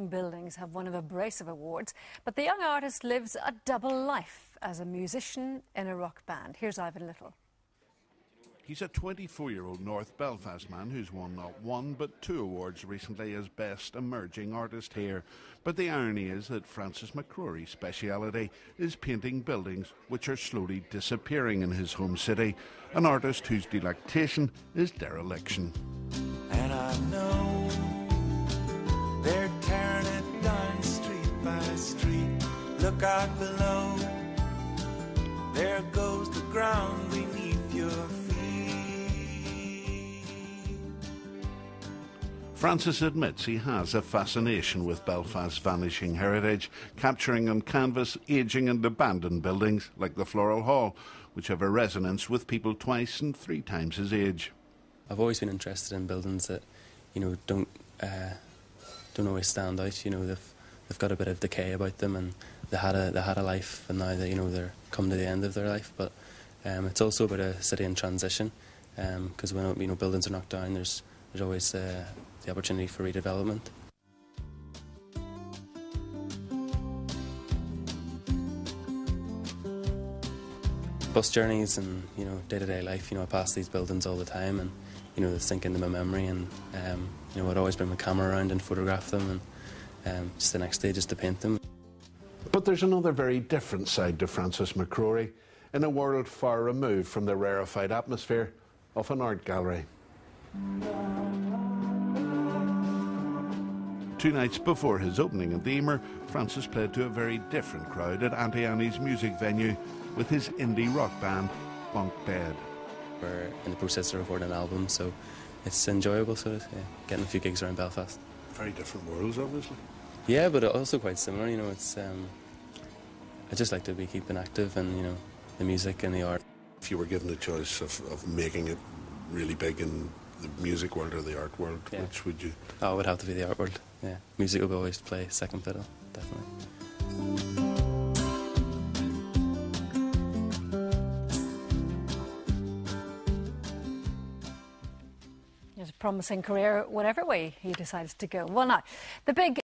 Buildings have won a brace of awards, but the young artist lives a double life as a musician in a rock band. Here's Ivan Little. He's a 24-year-old North Belfast man who's won not one but two awards recently as Best Emerging Artist here. But the irony is that Francis McCrory's speciality is painting buildings which are slowly disappearing in his home city, an artist whose delectation is dereliction. And I know they're tearing it down street by street. Look out below, there goes the ground beneath your feet. Francis admits he has a fascination with Belfast's vanishing heritage, capturing on canvas ageing and abandoned buildings like the Floral Hall, which have a resonance with people twice and three times his age. I've always been interested in buildings that, don't always stand out. They've got a bit of decay about them, and they had a life, and now they're come to the end of their life. But it's also about a city in transition, because when buildings are knocked down, there's always the opportunity for redevelopment. Bus journeys and day-to-day life, I pass these buildings all the time, and they sink into my memory, and I'd always bring my camera around and photograph them, and just the next day just to paint them. But there's another very different side to Francis McCrory, in a world far removed from the rarefied atmosphere of an art gallery. 2 nights before his opening at the Emer, Francis played to a very different crowd at Auntie Annie's music venue with his indie rock band, Bunk Bed. We're in the process of recording an album, so it's enjoyable, getting a few gigs around Belfast. Very different worlds, obviously. Yeah, but also quite similar. I just like to be keeping active, and the music and the art. If you were given the choice of making it really big in the music world or the art world, which would you? Oh, it would have to be the art world. Yeah, music will always play second fiddle, definitely. There's a promising career, whatever way he decides to go. Well, now, the big